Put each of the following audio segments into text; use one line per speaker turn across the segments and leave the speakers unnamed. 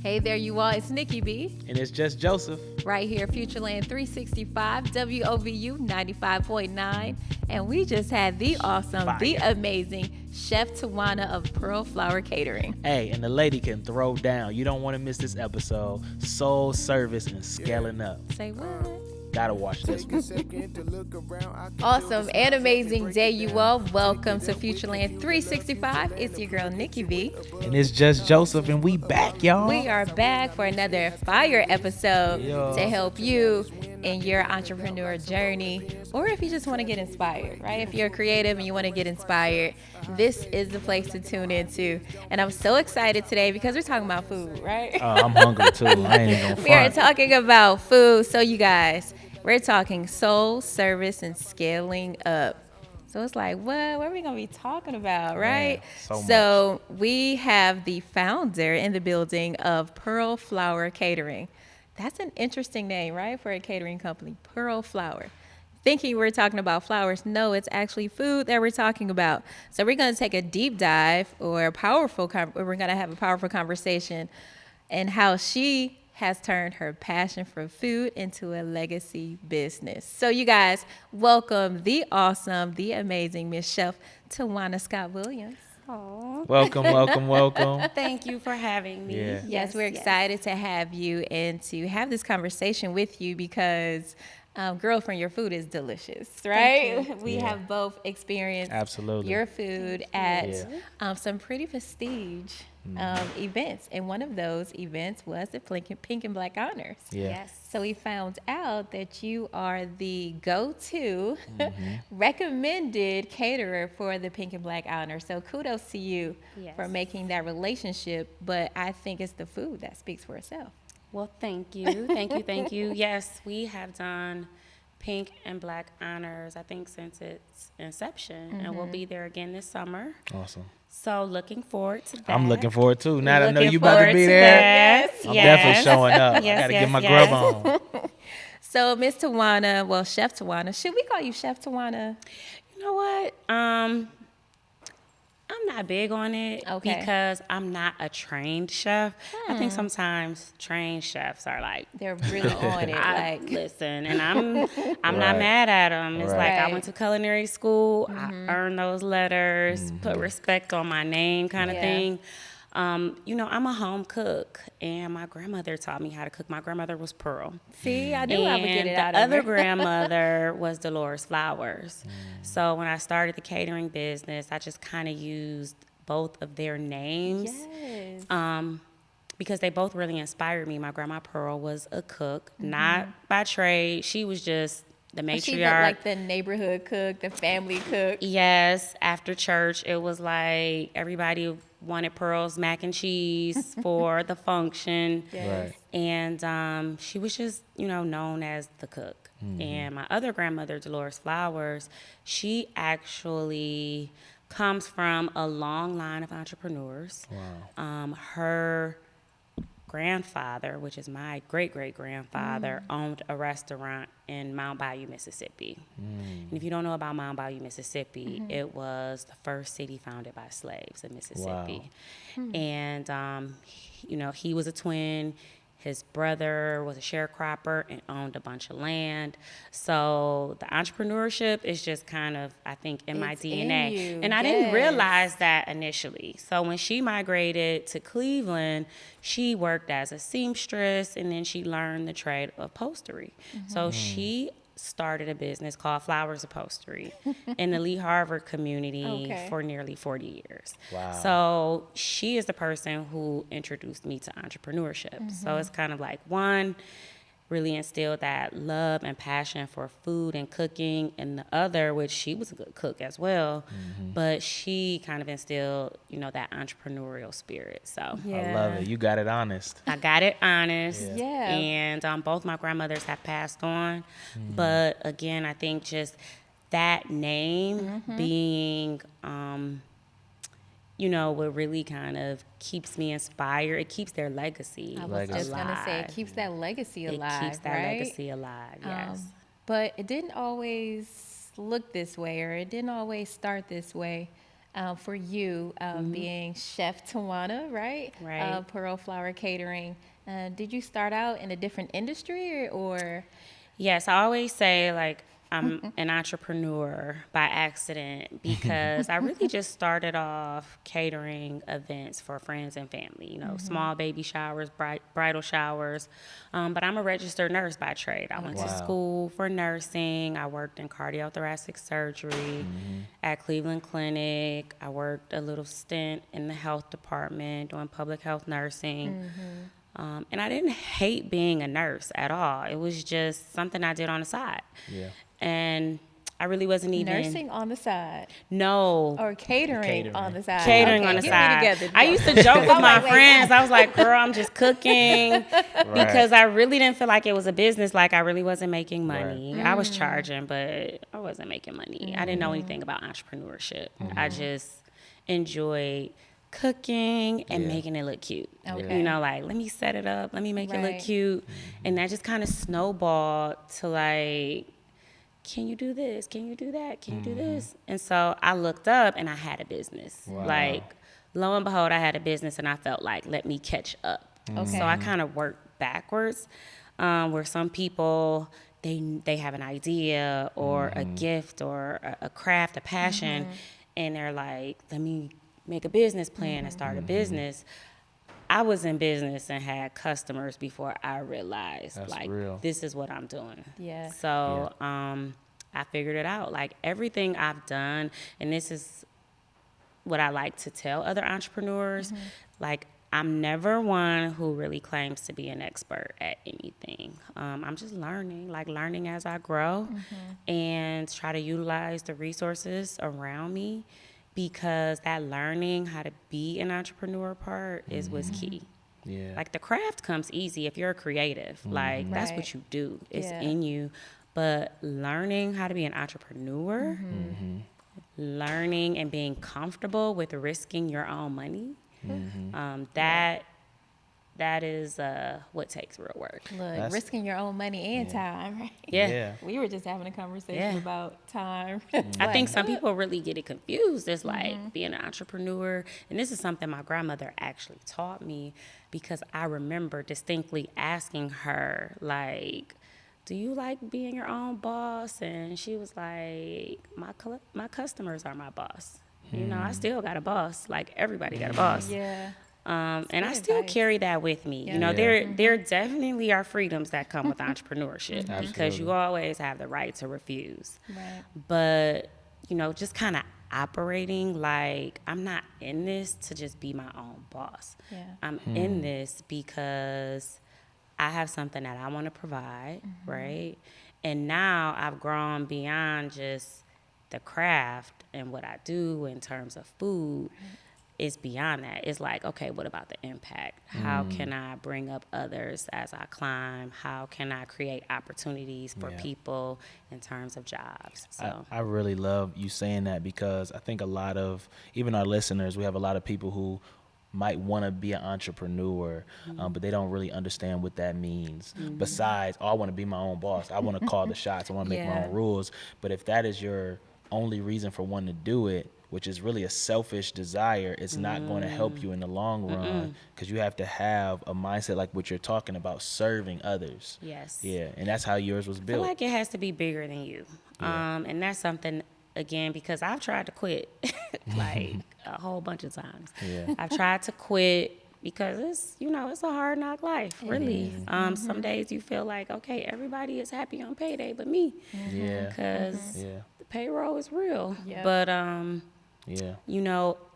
Hey there, you all. It's Nikki B.
And it's just Joseph.
Right here, Futureland365, WOVU 95.9. And we just had the awesome, the amazing Chef Tiwanna of PearlFlower Catering.
Hey, and the lady can throw down. You don't want to miss this episode. Soul service and scaling up.
Say what?
Gotta watch this one.
Awesome and amazing day, you all. Welcome to Futureland365. It's your girl, Nikki B.
And it's just Joseph, and we back, y'all.
We are back for another fire episode to help you in your entrepreneur journey, or if you just want to get inspired, right? If you're creative and you want to get inspired, this is the place to tune into. And I'm so excited today because we're talking about food, right?
I'm hungry too. I ain't even gonna front.
We are talking about food. So you guys, we're talking soul, service, and scaling up. So it's like, what are we going to be talking about, right?
Man,
so we have the founder in the building of PearlFlower Catering. That's an interesting name, right, for a catering company, PearlFlower. Thinking we're talking about flowers. No, it's actually food that we're talking about. So we're going to take a deep dive we're going to have a powerful conversation and how she has turned her passion for food into a legacy business. So you guys, welcome the awesome, the amazing Miss Chef Tiwanna Scott-Williams.
Aww.
Welcome.
Thank you for having me.
Yeah.
Yes, we're excited to have you and to have this conversation with you because, girlfriend, your food is delicious, right? We have both experienced your food at some pretty prestige events. And one of those events was the Pink and Black Honors.
Yeah.
Yes.
So we found out that you are the go-to recommended caterer for the Pink and Black Honor. So kudos to you for making that relationship. But I think it's the food that speaks for itself.
Well, thank you. Yes, we have done Pink and Black Honors, I think, since its inception. And we'll be there again this summer.
Awesome.
So looking forward to that.
I'm looking forward too. Now that I know you about to be there, I'm definitely showing up. I got to get my grub on.
So Miss Tiwanna, well, Chef Tiwanna, should we call you Chef Tiwanna?
You know what? I'm not big on it because I'm not a trained chef. I think sometimes trained chefs are like
they're really on it.
Listen, and I'm not mad at them. It's like I went to culinary school. I earned those letters, put respect on my name, kind of thing. I'm a home cook, and my grandmother taught me how to cook. My grandmother was Pearl.
See, I knew I would get it out of
her. The other
her.
grandmother was Dolores Flowers. So when I started the catering business, I just kind of used both of their names.
Yes.
Because they both really inspired me. My grandma Pearl was a cook, not by trade. She was just the matriarch.
She like the neighborhood cook, the family cook.
Yes, after church, it was like everybody wanted Pearl's mac and cheese for the function.
Yes.
And she was just, known as the cook. And my other grandmother, Dolores Flowers, she actually comes from a long line of entrepreneurs.
Wow.
Her grandfather, which is my great-great-grandfather, owned a restaurant in Mount Bayou, Mississippi. And if you don't know about Mount Bayou, Mississippi, it was the first city founded by slaves in Mississippi. Wow. And, he was a twin. His brother was a sharecropper and owned a bunch of land. So the entrepreneurship is just kind of, I think, in my DNA. And I didn't realize that initially. So when she migrated to Cleveland, she worked as a seamstress, and then she learned the trade of upholstery. So she started a business called Flowers Upholstery in the Lee Harvard community for nearly 40 years.
Wow.
So she is the person who introduced me to entrepreneurship. So it's kind of like, one, really instilled that love and passion for food and cooking, and the other, which she was a good cook as well, but she kind of instilled, that entrepreneurial spirit. So
I love it. You got it honest.
I got it honest.
Yeah.
And both my grandmothers have passed on. But again, I think just that name being, what really kind of keeps me inspired. It keeps their legacy alive.
I was just going to say, it keeps that legacy alive,
It keeps that legacy alive, yes.
But it didn't always look this way, or it didn't always start this way. for you being Chef Tiwanna, right?
Right.
PearlFlower Catering. Did you start out in a different industry or?
Yes, I always say like I'm an entrepreneur by accident because I really just started off catering events for friends and family, small baby showers, bridal showers. But I'm a registered nurse by trade. I went to school for nursing. I worked in cardiothoracic surgery at Cleveland Clinic. I worked a little stint in the health department doing public health nursing. And I didn't hate being a nurse at all. It was just something I did on the side.
Yeah.
And I really wasn't even
nursing on the side.
No.
Or catering on the side.
Catering on the side. I used to joke with my friends. I was like, girl, I'm just cooking. Because I really didn't feel like it was a business. Like I really wasn't making money. I was charging, but I wasn't making money. I didn't know anything about entrepreneurship. I just enjoyed cooking and making it look cute. Like let me set it up, let me make it look cute. And that just kind of snowballed to like, can you do this? Can you do that? Can you do this? And so I looked up and I had a business. Like lo and behold, I had a business and I felt like, let me catch up. So I kind of worked backwards, where some people, they have an idea or a gift or a craft, a passion, and they're like, let me make a business plan and start a business. I was in business and had customers before I realized this is what I'm doing.
Yeah.
So I figured it out. Like everything I've done, and this is what I like to tell other entrepreneurs, like I'm never one who really claims to be an expert at anything. I'm just learning as I grow and try to utilize the resources around me, because that learning how to be an entrepreneur part is what's key.
Yeah.
Like the craft comes easy if you're a creative. Like that's what you do. It's in you. But learning how to be an entrepreneur, learning and being comfortable with risking your own money, that is what takes real work.
Look, risking your own money and time, right?
Yeah.
We were just having a conversation about time.
I think some people really get it confused. It's like being an entrepreneur. And this is something my grandmother actually taught me, because I remember distinctly asking her, like, do you like being your own boss? And she was like, my customers are my boss. I still got a boss. Like everybody got a boss.
Yeah.
And I still carry that with me. There definitely are freedoms that come with entrepreneurship, because you always have the right to refuse.
Right.
But, just kind of operating like I'm not in this to just be my own boss.
Yeah.
I'm in this because I have something that I want to provide, right? And now I've grown beyond just the craft and what I do in terms of food. It's beyond that. It's like, okay, what about the impact? How can I bring up others as I climb? How can I create opportunities for people in terms of jobs? So
I really love you saying that, because I think a lot of, even our listeners, we have a lot of people who might want to be an entrepreneur, but they don't really understand what that means. Besides, I want to be my own boss. I want to call the shots. I want to make my own rules. But if that is your only reason for wanting to do it, which is really a selfish desire, it's not going to help you in the long run, because you have to have a mindset like what you're talking about, serving others.
Yes.
Yeah, and that's how yours was built.
I feel like it has to be bigger than you. And that's something, again, because I've tried to quit like a whole bunch of times.
Yeah.
I've tried to quit because it's a hard knock life, really. Some days you feel like, okay, everybody is happy on payday but me.
Yeah.
Because the payroll is real.
Yeah.
But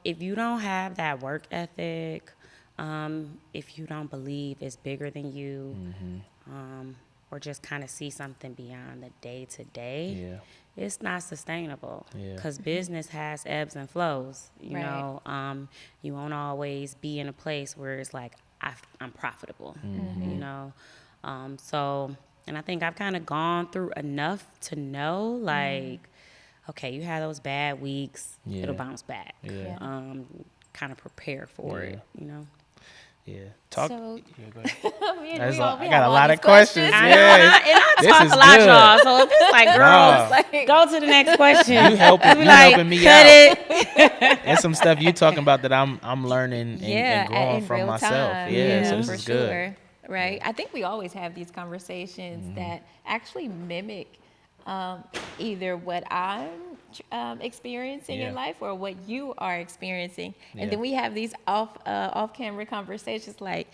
if you don't have that work ethic, if you don't believe it's bigger than you, or just kind of see something beyond the day-to-day, it's not sustainable, because business has ebbs and flows. You won't always be in a place where it's like, I'm profitable, so, and I think I've kind of gone through enough to know, like, okay, you have those bad weeks, it'll bounce back. Kind of prepare for it,
Yeah. Talk.
So-
Yeah, go ahead.
We
I
have
got a
all
lot
these
of questions.
I
Yeah.
know, and I
This
talk
is
a lot,
good.
y'all. So if it's like, girls,
Nah.
go to the next question.
You helping me
cut
out.
it.
There's some stuff you talking about that I'm learning and growing
in
from
real
myself.
time.
Yeah, so this
for
is good.
sure. Right. I think we always have these conversations that actually mimic either what I'm experiencing
Yeah.
in life or what you are experiencing,
Yeah.
and then we have these off camera conversations like,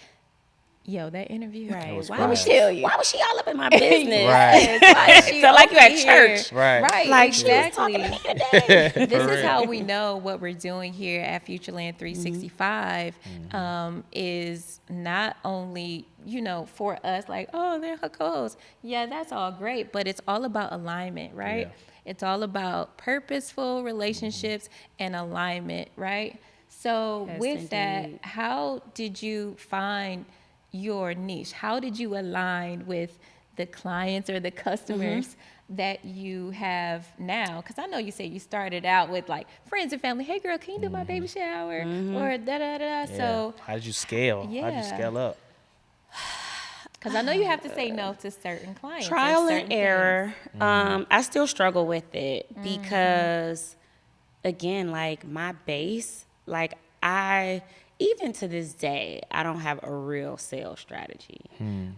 "Yo, that interview,
Right.
was
Why was
fire.
she? Why was she all up in my business?
Right.
Why is she
Felt like you
over
at
here?
church.
Right.
Right.
Like she was
exactly.
talking to me today.
This
For
is
real.
how we know what we're doing here at Futureland365 is not only, for us, like, oh, they're her co-hosts. Yeah, that's all great, but it's all about alignment, right?
Yeah.
It's all about purposeful relationships and alignment, right? So
Yes,
with that,
indeed.
how did you find your niche? How did you align with the clients or the customers that you have now? Because I know you say you started out with like friends and family. Hey, girl, can you do my baby shower? Or da da da.
Yeah.
So,
how did you scale? How did
Yeah.
you scale up?
because I know you have to say no to certain clients. or
Trial
certain
and error.
Mm-hmm.
I still struggle with it because, again, like my base, like even to this day, I don't have a real sales strategy.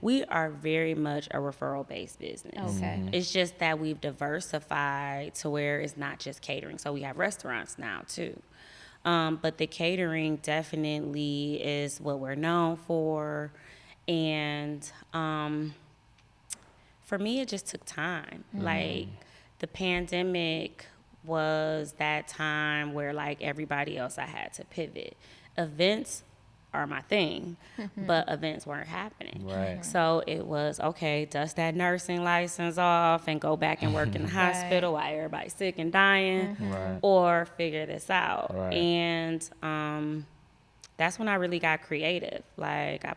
We are very much a referral based business.
Okay.
It's just that we've diversified to where it's not just catering. So we have restaurants now too. But the catering definitely is what we're known for. And for me, it just took time. Like the pandemic was that time where like everybody else, I had to pivot. Events are my thing, but events weren't happening.
Right.
So it was, okay, dust that nursing license off and go back and work in the hospital while everybody's sick and dying,
Right.
or figure this out.
Right.
And that's when I really got creative. Like I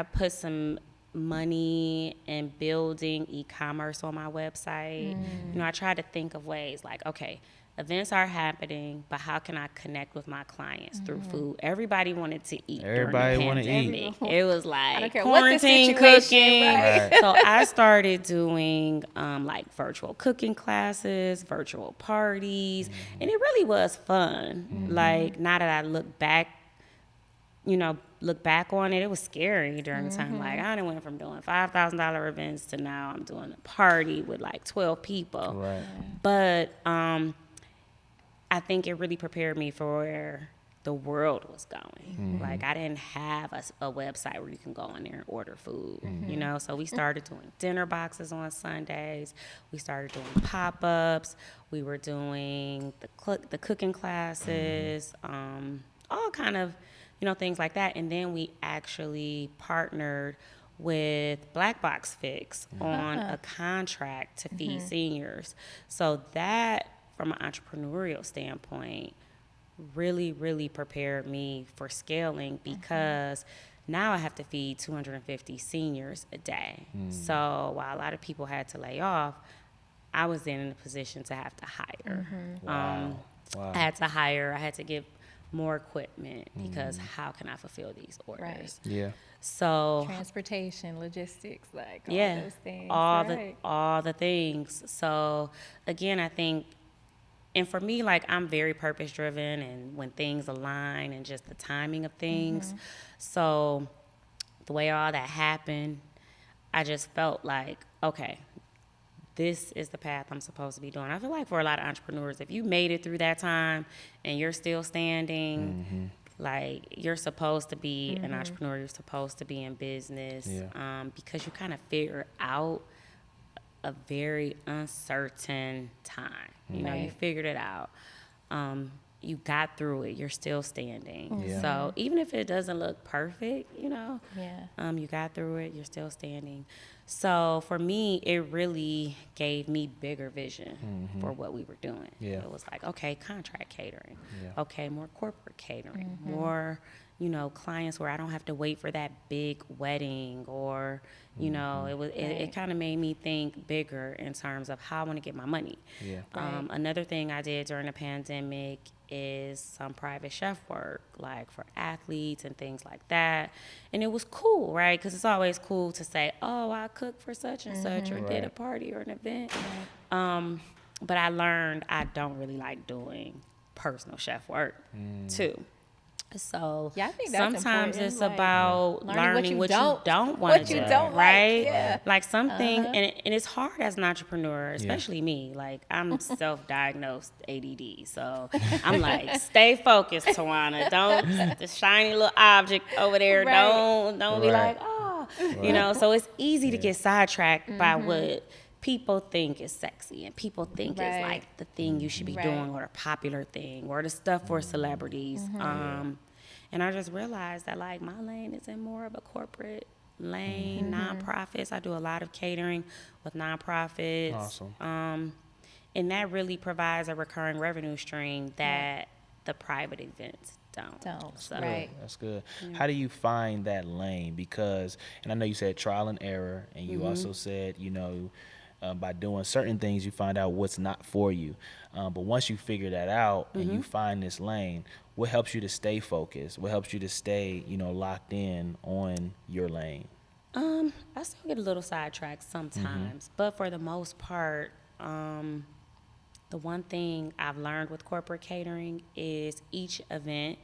put some money in building e-commerce on my website. I tried to think of ways like, okay, events are happening, but how can I connect with my clients through food? Everybody wanted to eat.
Everybody
during
wanna
the
eat.
pandemic. It was like
don't care what the
quarantine
situation,
cooking.
right?
Right.
So I started doing like virtual cooking classes, virtual parties, and it really was fun. Like now that I look back on it, it was scary during the time. Like I done went from doing $5,000 events to now I'm doing a party with like 12 people.
Right.
But I think it really prepared me for where the world was going. Like I didn't have a website where you can go in there and order food, So we started doing dinner boxes on Sundays. We started doing pop-ups. We were doing the cooking classes, all kind of, things like that. And then we actually partnered with Black Box Fix on a contract to feed seniors. So that, from an entrepreneurial standpoint, really, really prepared me for scaling because now I have to feed 250 seniors a day. So while a lot of people had to lay off, I was then in a position to have to hire.
Wow.
I had to hire, I had to give more equipment because how can I fulfill these orders?
Right.
Yeah.
So
Transportation, logistics, like all
yeah,
those things.
all
right.
the things. So again, I think, and for me, like I'm very purpose driven, and when things align and just the timing of things. So the way all that happened, I just felt like, okay, this is the path I'm supposed to be doing. I feel like for a lot of entrepreneurs, if you made it through that time and you're still standing, like you're supposed to be an entrepreneur, you're supposed to be in business, because you kind of figure out a very uncertain time. You figured it out. You got through it. You're still standing.
Yeah.
So even if it doesn't look perfect, you got through it. You're still standing. So for me, it really gave me bigger vision for what we were doing.
Yeah.
It was like, okay, contract catering.
Yeah.
Okay, more corporate catering. More, you know, clients where I don't have to wait for that big wedding, or, you know, it kind of made me think bigger in terms of how I want to get my money.
Yeah.
Another thing I did during the pandemic is some private chef work, like for athletes and things like that. And it was cool, right? Because it's always cool to say, oh, I cooked for such and such, or did a party or an event. But I learned I don't really like doing personal chef work too. So
Yeah, I think that's
sometimes
important,
it's
like,
about learning what you don't want
what
to
you
do,
don't like,
right?
yeah.
Like something, and it's hard as an entrepreneur, especially me. Like, I'm self-diagnosed ADD, so I'm like, stay focused, Tiwanna. Don't the shiny little object over there.
Right.
Don't be like, oh, you know. So it's easy to get sidetracked by what people think is sexy, and people think is like the thing you should be doing, or the popular thing, or the stuff for celebrities. And I just realized that, like, my lane is in more of a corporate lane, nonprofits. I do a lot of catering with nonprofits.
Awesome.
And that really provides a recurring revenue stream that the private events don't. So,
Right.
That's good. How do you find that lane? Because, and I know you said trial and error, and you also said, you know, by doing certain things, you find out what's not for you. But once you figure that out and you find this lane, what helps you to stay focused? What helps you to stay, you know, locked in on your lane?
I still get a little sidetracked sometimes, but for the most part, the one thing I've learned with corporate catering is each event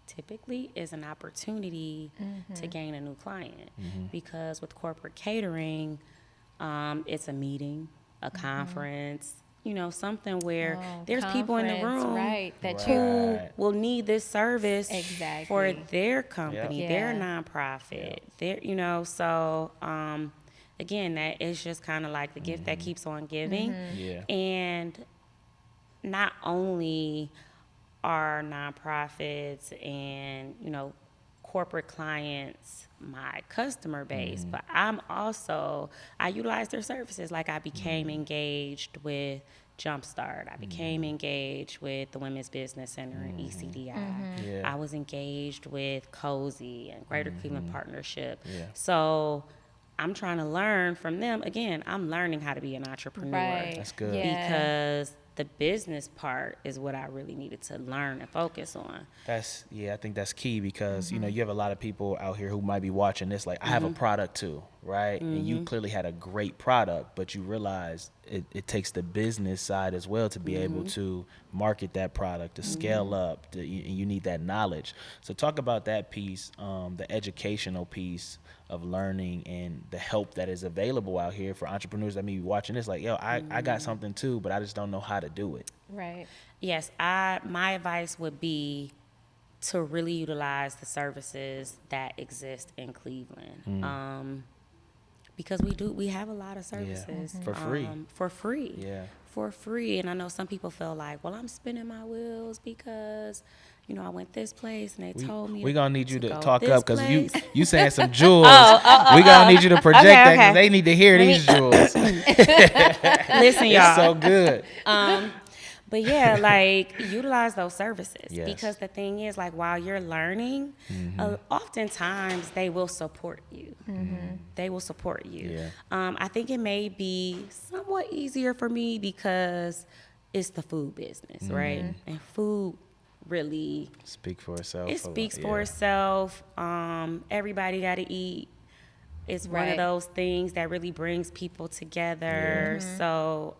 typically is an opportunity to gain a new client. Because with corporate catering, it's a meeting, a conference, you know, something where there's people in the room who will need this service for their company, their nonprofit, their, you know, so again, that is just kind of like the gift that keeps on giving. And not only are nonprofits and, you know, corporate clients my customer base, but I utilize their services. Like, I became engaged with Jumpstart. I became engaged with the Women's Business Center and ECDI. I was engaged with Cozy and Greater Cleveland Partnership. So I'm trying to learn from them. Again, I'm learning how to be an entrepreneur.
That's good.
Because the business part is what I really needed to learn and focus on.
I think that's key, because you know, you have a lot of people out here who might be watching this like, I have a product too, right? And you clearly had a great product, but you realize it takes the business side as well to be able to market that product, to scale up, you need that knowledge. So talk about that piece, the educational piece of learning and the help that is available out here for entrepreneurs that may be watching this like, yo, I got something too, but I just don't know how to do it.
Right.
Yes, my advice would be to really utilize the services that exist in Cleveland. Because we have a lot of services
For free.
For free.
Yeah.
For free. And I know some people feel like, well, I'm spinning my wheels because, you know, I went this place and they told me
we're gonna need you to
go
talk
this
up, because
place.
you saying some jewels. We gonna need you to project that, because they need to hear these jewels.
Listen, y'all.
It's so good.
But yeah, like, utilize those services.
Yes.
Because the thing is, like, while you're learning, oftentimes they will support you. They will support you.
Yeah.
I think it may be somewhat easier for me because it's the food business, right? And food really
Speak for itself.
it speaks for itself. Everybody got to eat. It's one of those things that really brings people together. So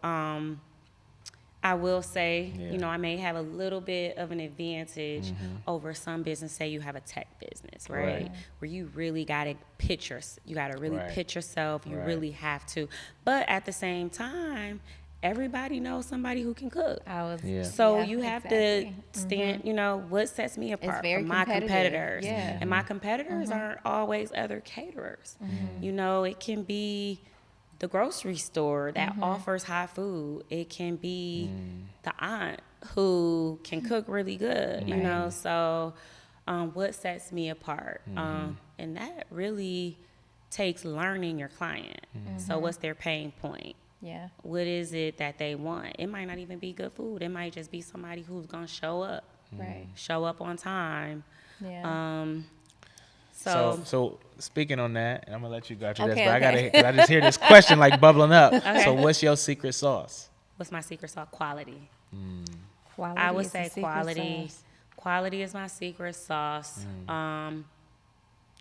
I will say, you know, I may have a little bit of an advantage over some business. Say you have a tech business, right? Where you really got to pitch you got to really pitch yourself. You really have to. But at the same time, everybody knows somebody who can cook. So you have to stand, you know, what sets me apart from my competitors. And my competitors aren't always other caterers. You know, it can be the grocery store that offers high food. It can be the aunt who can cook really good, you know. So what sets me apart? And that really takes learning your client. So what's their pain point? What is it that they want? It might not even be good food. It might just be somebody who's going to show up
Right.
show up on time.
Yeah.
So speaking on that, and I'm gonna let you go through this,
Okay,
but
okay.
cause I just hear this question like bubbling up. So what's your secret sauce?
What's my secret sauce? Quality.
Quality
I would
is the
say
secret
quality.
sauce.
Quality is my secret sauce.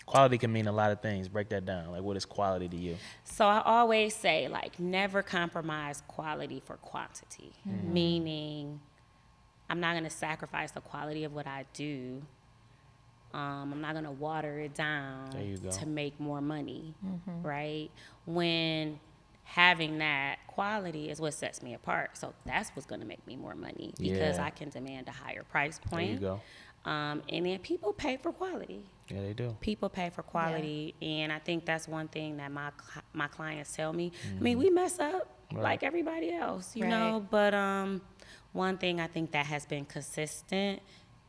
Quality can mean a lot of things. Break that down. Like, what is quality to you?
So I always say, like, never compromise quality for quantity. Meaning, I'm not going to sacrifice the quality of what I do. I'm not going to water it down
There you go.
to make more money, right? When having that quality is what sets me apart. So that's what's going to make me more money because
Yeah.
I can demand a higher price
There you
point.
go.
And then people pay for quality.
Yeah, they do.
People pay for quality, and I think that's one thing that my clients tell me. I mean, we mess up like everybody else, you know. But one thing I think that has been consistent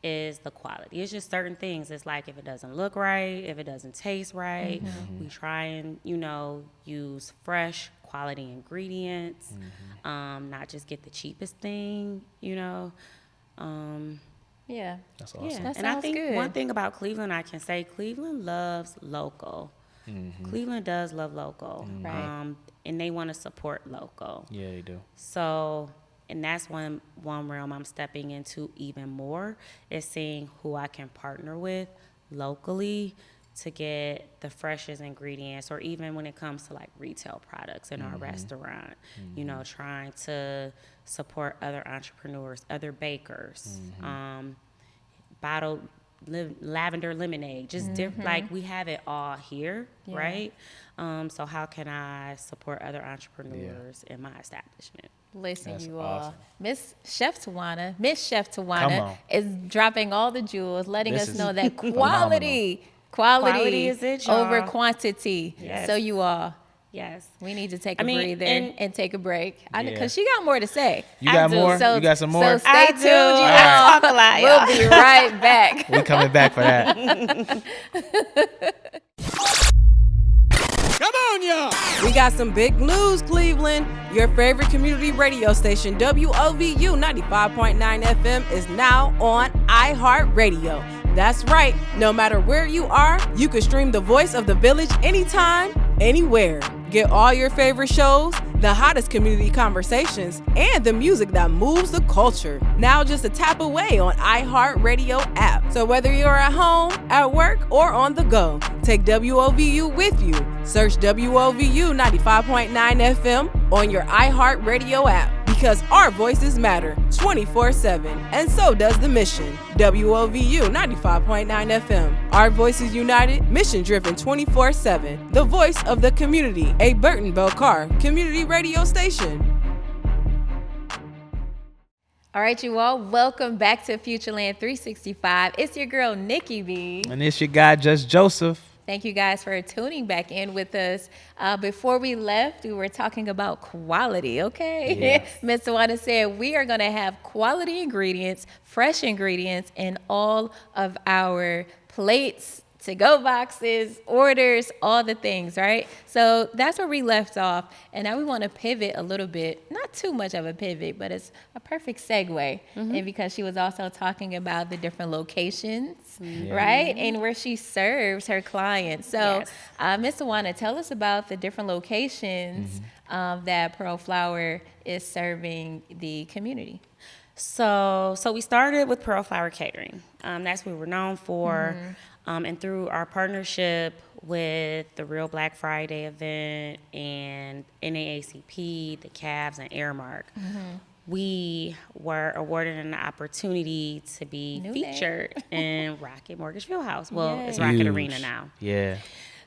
is the quality. It's just certain things. It's like if it doesn't look right, if it doesn't taste right, we try and use fresh quality ingredients, not just get the cheapest thing,
Yeah.
That's awesome.
Yeah,
That
and I
sounds
think
good.
one thing about Cleveland, I can say Cleveland loves local. Cleveland does love local,
Right.
and they want to support local.
Yeah, they do.
So, and that's one realm I'm stepping into even more is seeing who I can partner with locally to get the freshest ingredients, or even when it comes to like retail products in our restaurant, trying to support other entrepreneurs, other bakers, bottled lavender lemonade, just different, like we have it all here, right? So how can I support other entrepreneurs in my establishment?
Listen,
That's
you
awesome.
all. Miss Chef Tiwanna
Come
is
on.
dropping all the jewels, letting
This
us
is
know that
phenomenal.
Quality is it, y'all.
over quantity.
Yes.
So you all,
Yes.
we need to take a
I mean,
breather
and-
and take a break.
Yeah.
Because she got more to say.
You got
do.
more?
So,
You got some more?
So stay
I
tuned,
do.
you
I
all.
talk a lot,
We'll
y'all.
be right back.
We coming back for that.
Come on, y'all! We got some big news, Cleveland. Your favorite community radio station, WOVU 95.9 FM, is now on iHeartRadio. That's right. No matter where you are, you can stream the voice of the village anytime, anywhere. Get all your favorite shows, the hottest community conversations, and the music that moves the culture. Now just a tap away on iHeartRadio app. So whether you're at home, at work, or on the go, take WOVU with you. Search WOVU 95.9 FM on your iHeartRadio app. Because our voices matter 24/7, and so does the mission. WOVU 95.9 FM. Our voices united, mission driven 24/7. The voice of the community, a Burton Belcar community radio station.
All right, you all. Welcome back to Futureland365. It's your girl, Nikki B.
And it's your guy, Just Joseph.
Thank you guys for tuning back in with us. Before we left, we were talking about quality, okay?
Yes.
Ms. Tiwanna said we are going to have quality ingredients, fresh ingredients in all of our plates, to-go boxes, orders, all the things, right? So that's where we left off. And now we want to pivot a little bit, not too much of a pivot, but it's a perfect segue. And because she was also talking about the different locations, right? And where she serves her clients. So Ms. Tiwanna, tell us about the different locations that PearlFlower is serving the community.
So we started with PearlFlower Catering. That's what we're known for. And through our partnership with the Real Black Friday event and NAACP, the Cavs, and Airmark, we were awarded an opportunity to be featured in Rocket Mortgage Fieldhouse. Well, it's Rocket
Huge.
Arena now.
Yeah.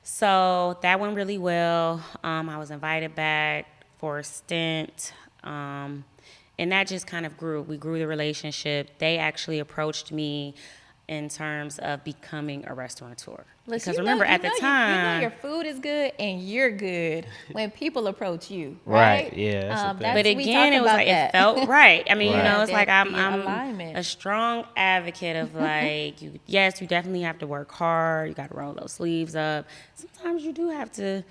So that went really well. I was invited back for a stint. And that just kind of grew. We grew the relationship. They actually approached me in terms of becoming a restaurateur.
Listen,
Because remember, at the time,
your food is good and you're good when people approach you,
Right,
right?
yeah, that's the thing.
but
we
again,
talked
it was
about
like
that.
it felt right. I mean,
Right.
it's like
That
I'm
the alignment.
a strong advocate of like, you definitely have to work hard. You got to roll those sleeves up. Sometimes you do have to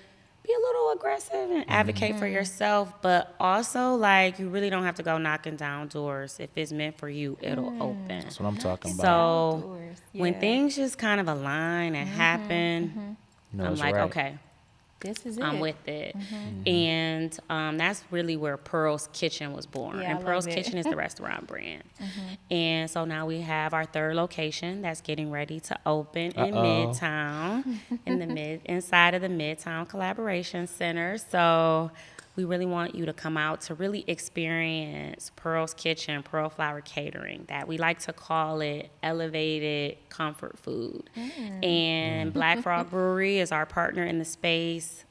be a little aggressive and advocate for yourself, but also like you really don't have to go knocking down doors. If it's meant for you, it'll open.
That's what I'm talking about.
So
Outdoors,
when
yeah.
things just kind of align and happen,
You know,
I'm
it's
like,
right.
okay,
This is it.
I'm with it. And that's really where Pearl's Kitchen was born.
Yeah, I
And Pearl's
love it.
Kitchen is the restaurant brand. And so now we have our third location that's getting ready to open in Midtown, inside of the Midtown Collaboration Center. So we really want you to come out to really experience Pearl's Kitchen, PearlFlower Catering, that we like to call it elevated comfort food. And Black Frog Brewery is our partner in the space.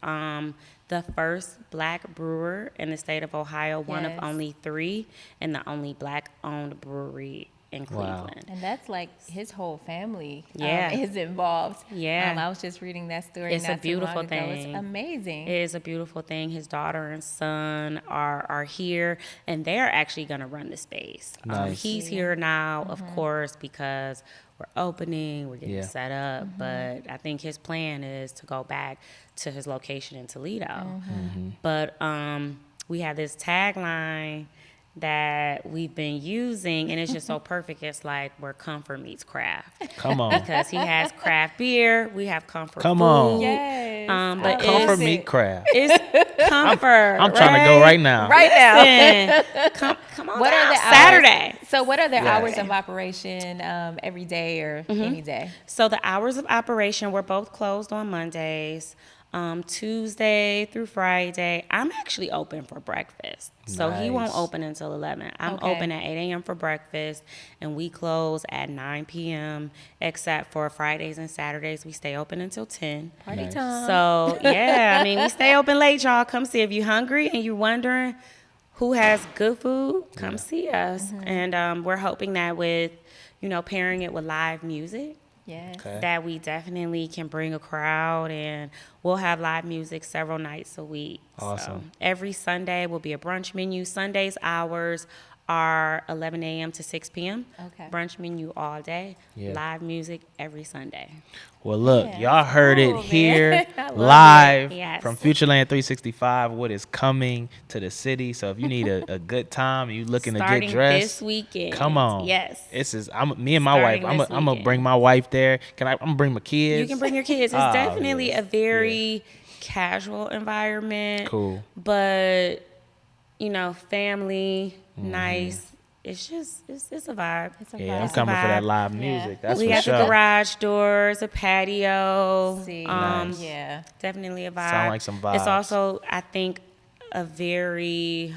The first black brewer in the state of Ohio, one of
Yes.
only 3, and the only black-owned brewery in
Wow.
Cleveland.
And that's like his whole family
Yeah.
is involved.
Yeah.
I was just reading that story.
It's a
not too long
beautiful
ago.
thing.
It's amazing.
It is a beautiful thing. His daughter and son are here, and they're actually going to run the space.
Nice.
He's here now, of course, because we're opening, we're getting
Yeah.
set up. But I think his plan is to go back to his location in Toledo. But we have this tagline that we've been using, and it's just so perfect. It's like where comfort meets craft.
Come on.
Because he has craft beer, we have comfort
Come
food.
on.
Yes.
But
Comfort
it's,
meat craft.
it's comfort.
I'm trying to go right now.
Right now.
Listen, come on
What are
down
the
Saturday.
hours? So what are the
Yes.
hours of operation every day or any day?
So the hours of operation, we're both closed on Mondays. Tuesday through Friday, I'm actually open for breakfast. So he won't
Nice.
open until 11. I'm
Okay.
open at 8 a.m. for breakfast, and we close at 9 p.m., except for Fridays and Saturdays. We stay open until 10.
Party
Nice.
time.
So, yeah, I mean, we stay open late, y'all. Come see. If you're hungry and you're wondering who has good food, come see us. And we're hoping that with, pairing it with live music,
Yes.
Okay.
that we definitely can bring a crowd, and we'll have live music several nights a week.
Awesome.
So every Sunday will be a brunch menu. Sundays hours are 11 a.m. to 6 p.m.
Okay.
Brunch menu all day.
Yeah.
Live music every Sunday.
Well, look,
Yeah,
y'all heard
cool,
it
man.
here
I love
live
Yes.
from Futureland365. What is coming to the city? So if you need a good time, you looking to
Starting
get dressed,
this weekend.
come on.
Yes.
Me and my wife.
Starting this
I'm gonna
weekend.
bring my wife there. I'm gonna bring my kids.
You can bring your kids. It's
Oh,
definitely
yes.
a very casual environment.
Cool.
But, family,
Mm-hmm.
nice. It's just, it's a vibe.
It's a
Yeah, I'm
vibe.
coming for that
vibe.
live
Yeah.
music. That's
We
for
got
sure.
the garage doors, a patio.
See.
Nice.
Yeah.
Definitely a vibe.
Sound like some
It's
vibes.
also, I think, a very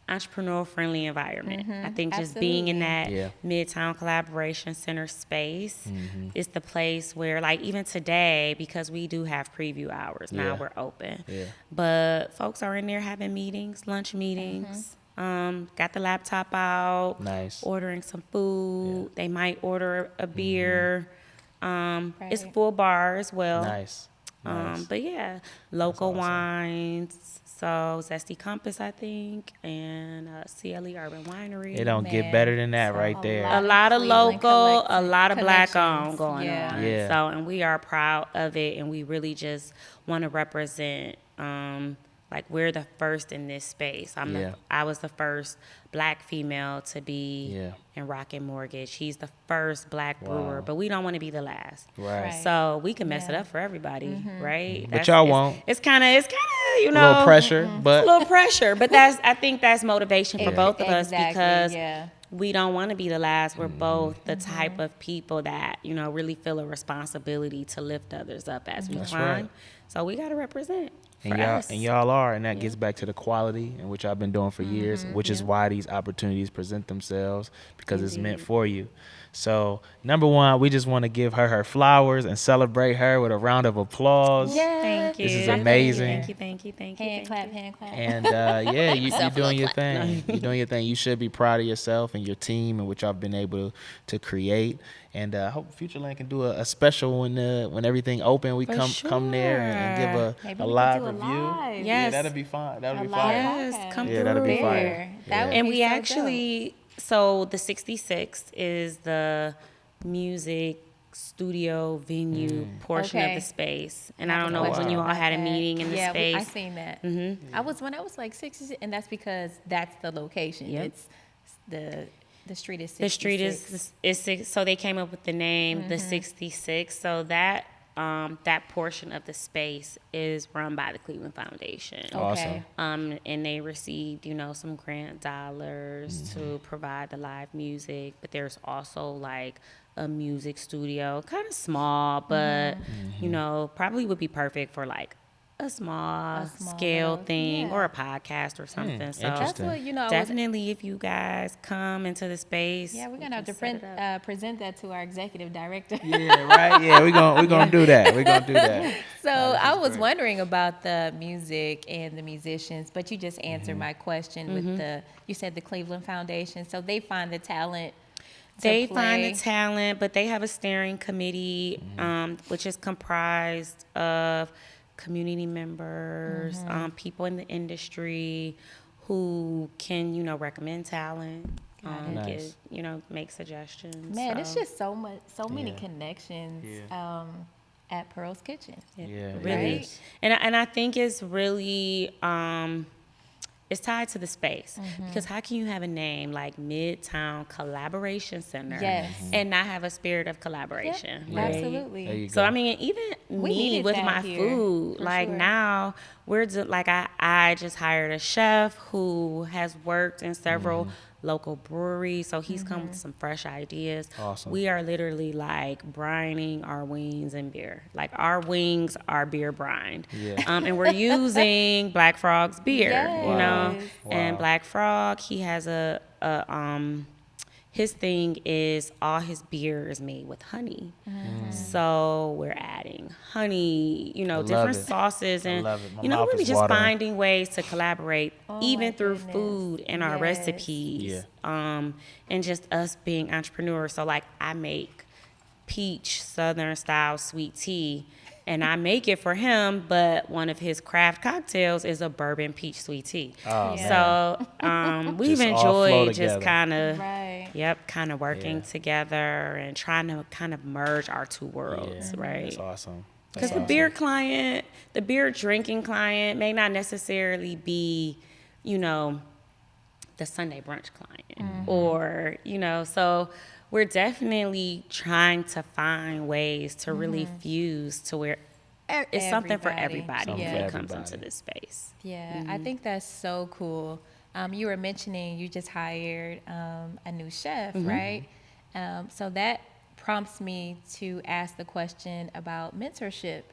entrepreneur friendly environment. I think just being in that
Yeah.
Midtown Collaboration Center space is the place where, like, even today, because we do have preview hours, now
Yeah.
we're open.
Yeah.
But folks are in there having meetings, lunch meetings. Got the laptop out,
Nice.
ordering some food. They might order a beer. It's
Right.
full bar as well.
Nice. Nice.
But yeah, local
awesome.
wines. So Zesty Compass, I think, and CLE Urban Winery.
It don't get
Man,
better than that
so
right
a
there.
lot.
A lot of
Cleveland
local, a lot of black
connections.
owned going
Yeah.
on.
Yeah.
So, and we are proud of it, and we really just want to represent. Like, we're the first in this space.
Yeah.
I was the first black female to be
Yeah.
in Rocket Mortgage. He's the first black brewer,
Wow.
but we don't want to be the last.
Right.
Right.
So we can mess it
Yeah.
up for everybody, right?
But y'all won't.
It's kind of,
A little pressure,
a
but
little pressure. But I think that's motivation for both of us,
Exactly,
because
yeah.
we don't want to be the last. We're both the type of people that, really feel a responsibility to lift others up as we
That's
climb.
right.
So we got to represent.
and
for
y'all
us.
and y'all are, and that gets back to the quality in which I've been doing for years, which is why these opportunities present themselves, because it's meant for you. So, number one, we just want to give her flowers and celebrate her with a round of applause.
Yeah.
Thank you.
This is amazing.
Thank you. Thank you. Thank you.
Hand
thank
clap,
you.
hand clap.
And yeah, you're doing your thing. You're doing your thing. You should be proud of yourself and your team and what y'all been able to create. And I hope Futureland can do a special when everything open. We
For
come there and give
Maybe
a
we
live
could do a
review.
live.
Yeah,
Yes.
that'd be fun. That'd be
A
fun.
live
Yes,
podcast.
come
Yeah, that'd be
through.
fire.
There. That
Yeah.
would
And
be
we
so dope.
so the 66 is the music studio venue portion of
Okay.
the space. And I don't
have
know
a
when you all
question
had a
about that.
meeting in the
Yeah,
space.
I seen that. I was when I was like 60, and that's because that's the location.
Yep.
It's the street is 66.
The street is six, so they came up with the name the 66. So that that portion of the space is run by the Cleveland Foundation.
Okay.
Awesome.
And they received, some grant dollars to provide the live music. But there's also like a music studio, kind of small, but probably would be perfect for like a small scale
little-
thing
yeah.
or a podcast or something. So
That's
Interesting.
what I was-
definitely, if you guys come into the space,
Yeah, we're
we
gonna have
can
to
set it up.
present that to our executive director.
Yeah, right. Yeah, we're gonna do that. We're gonna do that.
So I was
great.
wondering about the music and the musicians, but you just answered my question with you said the Cleveland Foundation. So they find the talent.
They
to
find the
play.
talent, but they have a steering committee, which is comprised of community members, people in the industry who can, recommend talent,
Nice.
make suggestions.
Man, it's
So,
just so many
Yeah.
connections at Pearl's Kitchen.
it
Yeah, it
really.
is.
And I think it's really it's tied to the space because how can you have a name like Midtown Collaboration Center
Yes.
and not have a spirit of collaboration?
Yep,
right?
absolutely.
There you
So
go.
I mean, even
We
me
needed
with
that
my
here,
food,
for
like
sure.
now I just hired a chef who has worked in several local breweries, so he's come with some fresh ideas.
Awesome.
We are literally like brining our wings in beer. Like our wings are beer brined,
Yeah.
and we're using Black Frog's beer.
Yes.
And
Wow.
Black Frog, he has his thing is all his beer is made with honey. So we're adding honey,
love
different
it.
sauces
I
and,
love it. My mouth
really
is
just
watering.
finding ways to collaborate even
my
through
goodness.
food and our
Yes.
recipes. And just us being entrepreneurs. So like I make peach Southern style sweet tea. And I make it for him, but one of his craft cocktails is a bourbon peach sweet tea.
Oh,
Yeah.
So we've
Just all flow
enjoyed just
together.
kind of,
Right.
kind of working
Yeah.
together and trying to kind of merge our two worlds,
Yeah.
right?
That's awesome.
Because
That's
the beer drinking client may not necessarily be, the Sunday brunch client or, so we're definitely trying to find ways to really fuse to where it's something for everybody
Something
when
for
it comes into
everybody.
this space.
Yeah, I think that's so cool. You were mentioning you just hired a new chef, right? So that prompts me to ask the question about mentorship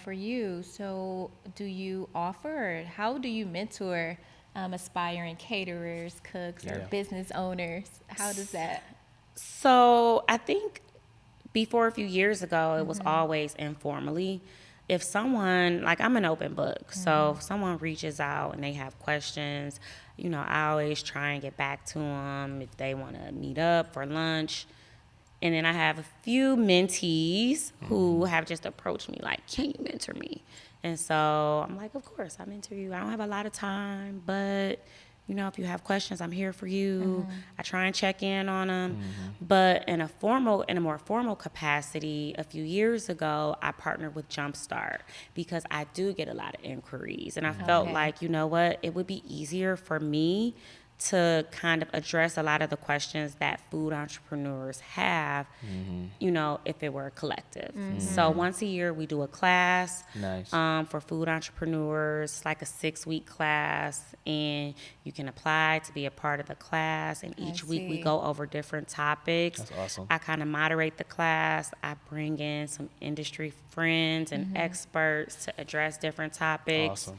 for you. So do you offer, or how do you mentor aspiring caterers, cooks, or
Yeah.
business owners? How does that?
So I think before a few years ago, it was always informally. If someone, like I'm an open book, so if someone reaches out and they have questions, I always try and get back to them if they want to meet up for lunch. And then I have a few mentees who have just approached me like, can you mentor me? And so I'm like, of course, I mentor you. I don't have a lot of time, but if you have questions, I'm here for you. I try and check in on them. But in a more formal capacity, a few years ago, I partnered with Jumpstart because I do get a lot of inquiries. And I felt
Okay.
like, it would be easier for me to kind of address a lot of the questions that food entrepreneurs have, if it were a collective. So once a year, we do a class
Nice.
for food entrepreneurs. It's like a 6-week class, and you can apply to be a part of the class. And each week, we
see.
go over different topics.
That's awesome.
I kind of moderate the class. I bring in some industry friends and experts to address different topics.
Awesome.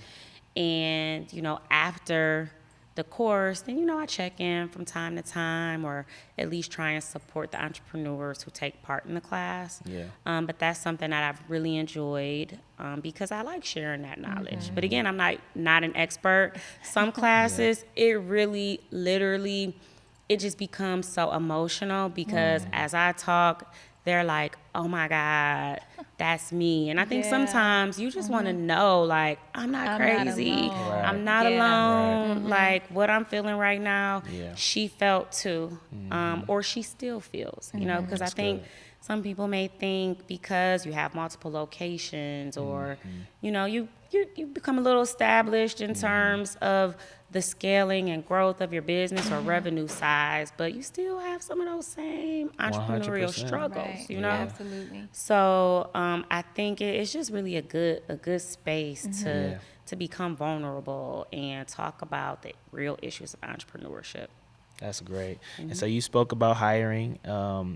And, after the course, then, I check in from time to time or at least try and support the entrepreneurs who take part in the class.
Yeah.
But that's something that I've really enjoyed because I like sharing that knowledge. But again, I'm not an expert. Some classes, it really, literally, it just becomes so emotional because as I talk, they're like, oh my God, that's me. And I think
Yeah.
sometimes you just want to know, like, I'm not
I'm not
crazy.
alone.
Right.
I'm not
Yeah.
alone. Like, what I'm feeling right now,
Yeah.
she felt too. Or she still feels, because I
That's
think
good.
Some people may think because you have multiple locations or, you know, you become a little established in terms of the scaling and growth of your business or revenue size, but you still have some of those same entrepreneurial
100%.
struggles,
Right.
you know?
Absolutely.
So I think it's just really a good space to become vulnerable and talk about the real issues of entrepreneurship.
That's great. And so you spoke about hiring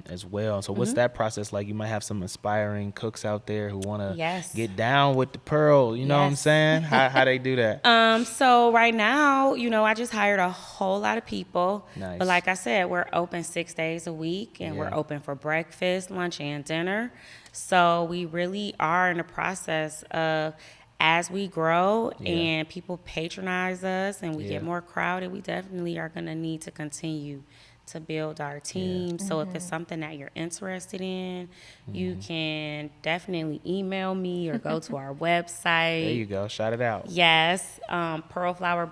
as well. So what's that process like? You might have some inspiring cooks out there who want to
Yes.
get down with the pearl. You know what I'm
Yes.
saying? How they do that?
So right now, you know, I just hired a whole lot of people.
Nice.
But like I said, we're open 6 days a week, and we're
Yeah.
open for breakfast, lunch, and dinner. So we really are in the process of, as we grow and people patronize us and we
Yeah.
get more crowded, we definitely are going to need to continue to build our team. So if it's something that you're interested in, you can definitely email me or go to our website.
There you go. Shout it out.
Yes,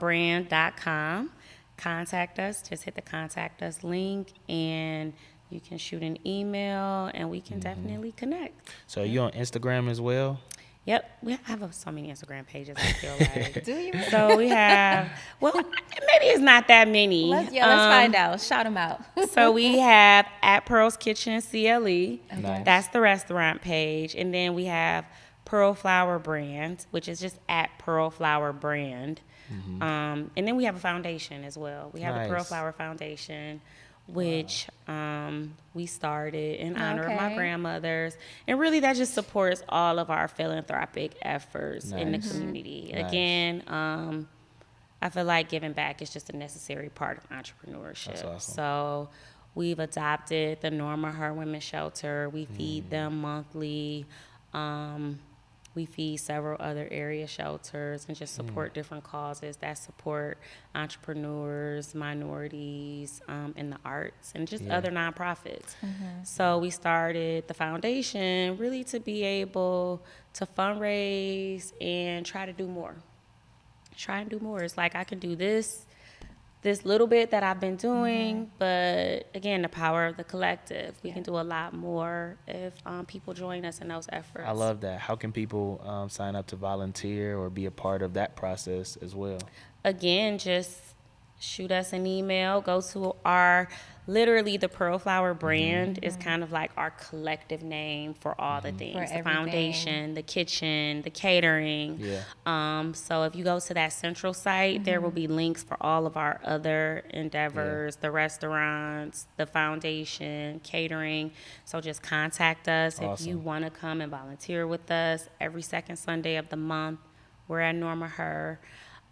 PearlFlowerBrand.com. Contact us. Just hit the contact us link, and you can shoot an email, and we can definitely connect.
So are you on Instagram as well?
Yep, we have so many Instagram pages, I feel like.
Do you?
So we have, well, maybe it's not that many.
Let's find out. Shout them out.
So we have at Pearl's Kitchen CLE.
Nice.
That's the restaurant page. And then we have PearlFlower Brand, which is just at PearlFlower Brand. And then we have a foundation as well. We have the
Nice.
PearlFlower Foundation, which we started in honor of my
Okay.
grandmothers. And really that just supports all of our philanthropic efforts in the
Nice.
community.
Nice.
Again, I feel like giving back is just a necessary part of entrepreneurship.
That's awesome.
So we've adopted the Norma Her Women's Shelter. We feed them monthly. We feed several other area shelters and just support different causes that support entrepreneurs, minorities, in the arts, and just other nonprofits. So we started the foundation really to be able to fundraise and try to do more. Try and do more. It's like I can do this little bit that I've been doing, but again, the power of the collective. We can do a lot more if people join us in those efforts.
I love that. How can people sign up to volunteer or be a part of that process as well?
Again, just shoot us an email. Go to our, literally the PearlFlower brand is kind of like our collective name for all the things.
For
the
everything.
foundation, the kitchen, the catering.
Yeah.
So if you go to that central site, there will be links for all of our other endeavors, the restaurants, the foundation, catering. So just contact us if you
Awesome.
want to come and volunteer with us every second Sunday of the month. We're at Norma Her.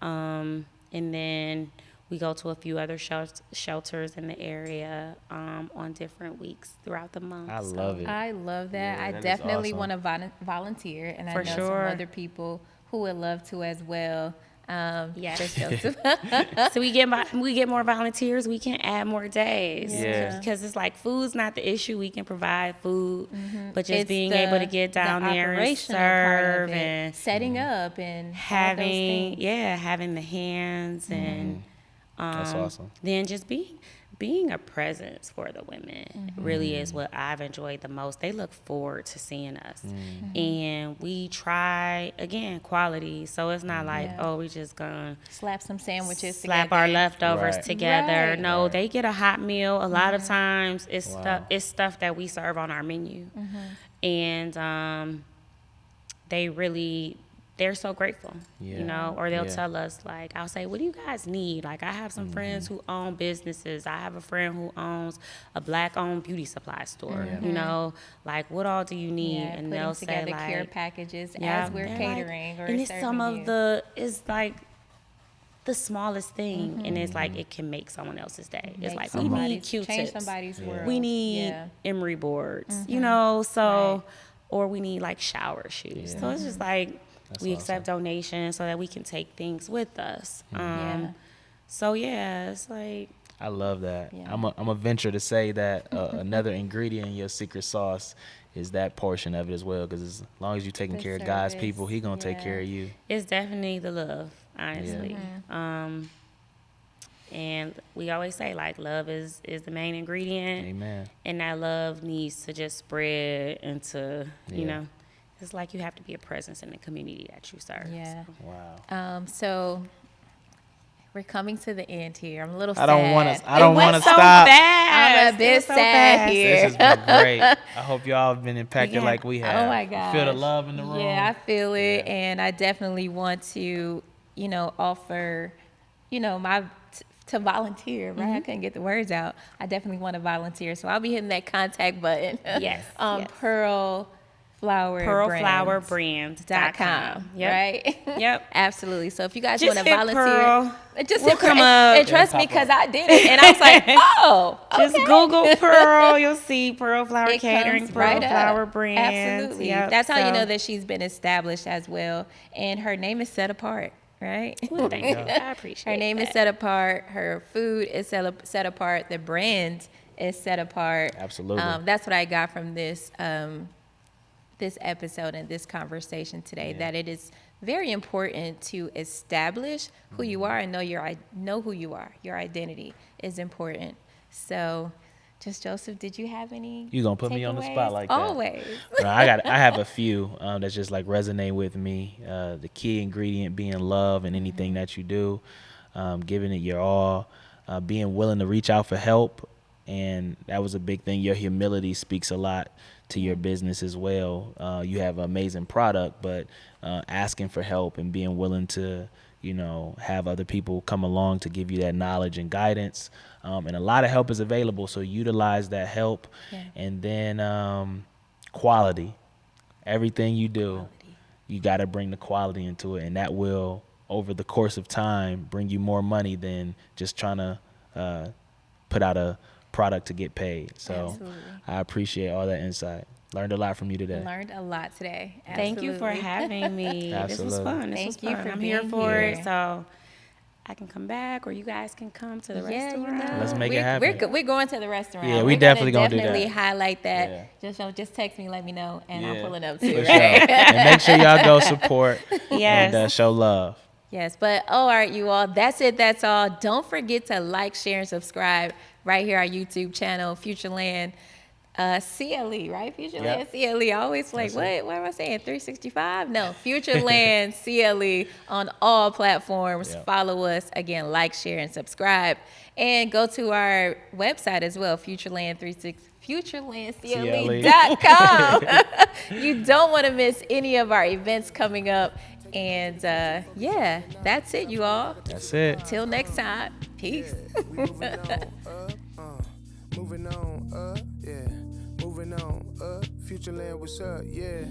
And then we go to a few other shelters in the area on different weeks throughout the month.
I love it.
I love that.
Yeah,
I
that is
definitely
awesome.
want to volunteer, and I
For
know
sure.
some other people who would love to as well.
Yes.
just show some-
So we get more volunteers, we can add more days.
Yeah.
Because it's like food's not the issue. We can provide food, but just
It's
being
the-
able to get down
the
there and
operational part of
serve
it,
and
setting up and all those
having
things.
having the hands and
That's awesome.
then just being a presence for the women really is what I've enjoyed the most. They look forward to seeing us. And we try, again, quality. So it's not like,
Yeah.
we just gonna
Slap some sandwiches
slap
together.
our leftovers
Right.
together.
Right.
No,
Right.
they get a hot meal. A lot of times it's
Wow.
stuff that we serve on our menu. And they're so grateful,
Yeah.
you know, or they'll
Yeah.
tell us, like, I'll say, what do you guys need? Like, I have some friends who own businesses. I have a friend who owns a black-owned beauty supply store, you know, like, what all do you need?
Yeah,
and
putting
they'll say,
together
like,
care packages
yeah,
as we're
they're
catering
like,
or
and it's
serving
some
you.
of it's like the smallest thing, and it's like it can make someone else's day. It's
Make
like, we need
somebody's-
Q-tips.
change somebody's world.
We need
Yeah.
emery boards, you know, so,
Right.
or we need like shower shoes.
Yeah.
So it's just like,
That's
we
awesome.
accept donations so that we can take things with us.
Yeah.
So yeah, it's like,
I love that.
Yeah.
I'm a venture to say that another ingredient in your secret sauce is that portion of it as well. Because as long as you're taking
The
care of God's
service,
people, He gonna take
yeah.
care of you.
it's definitely the love, honestly. And we always say, like, love is the main ingredient.
Amen.
And that love needs to just spread into, you
Yeah.
know, it's like you have to be a presence in the community that you serve.
Yeah.
So.
Wow.
So we're coming to the end here. I'm a little
I
sad.
don't want to
So
stop.
fast.
I'm a bit
so
sad
fast.
here.
This has been great. I hope y'all have been impacted
Yeah.
like we have.
Oh my
You
gosh.
feel the love in the room?
Yeah, I feel it,
Yeah.
and I definitely want to, offer, to volunteer. Right? I couldn't get the words out. I definitely want to volunteer, so I'll be hitting that contact button.
Yes,
on
yes.
PearlFlowerBrands.com.
Yep.
Right?
Yep.
Absolutely. So if you guys
Just
want to
hit
volunteer,
Pearl.
just
We'll
hit Pearl.
come
And
up.
trust me,
It'll pop
because I did it, and I was like, oh,
Just
okay.
Google Pearl. You'll see PearlFlower
It
Catering,
comes right
PearlFlower
up.
Brands.
Absolutely.
Yep.
That's how you
So-
know that she's been established as well. And her name is set apart, right?
Well, thank you. I appreciate
Her name is
that.
set apart. Her food is set apart. The brand is set apart.
Absolutely.
That's what I got from this this episode and this conversation today.
Yeah.
That it is very important to establish who you are and know who you are. Your identity is important. So, just Joseph, did you have any?
You gonna put me on the
takeaways?
spot like that?
Always.
No, I have a few that just like resonate with me. The key ingredient being love in anything that you do, giving it your all, being willing to reach out for help, and that was a big thing. Your humility speaks a lot to your business as well. You have an amazing product, but asking for help and being willing to, have other people come along to give you that knowledge and guidance. And a lot of help is available, so utilize that help.
Yeah.
And then quality. Everything you do, you got to bring the quality into it, and that will, over the course of time, bring you more money than just trying to put out a product to get paid. So
Absolutely.
I appreciate all that insight. Learned a lot from you today.
Learned a lot today.
Thank you for
Absolutely.
having me. This was
Absolutely.
fun. This
Thank
was
you
fun.
for
I'm here
being
for
here.
it. So I can come back, or you guys can come to the restaurant.
Let's make it happen.
We're going to the restaurant.
Yeah,
We're
we definitely gonna do that.
definitely highlight that.
Yeah.
Just text me, let me know, and I'm
Yeah,
pulling up
for
too.
sure.
Right?
And make sure y'all go support
Yes.
and show love.
Yes, but all right, you all. That's it. That's all. Don't forget to like, share, and subscribe right here our YouTube channel, Futureland. CLE, right? Futureland CLE. I always like,
That's
what am I saying? 365? No, Futureland CLE on all platforms.
Yep.
Follow us. Again, like, share, and subscribe. And go to our website as well, FuturelandCLE.com. You don't want to miss any of our events coming up. And yeah, that's it, you all.
That's it.
Till next time. Peace.
Moving on up, yeah. Moving on up. Futureland, what's up, yeah.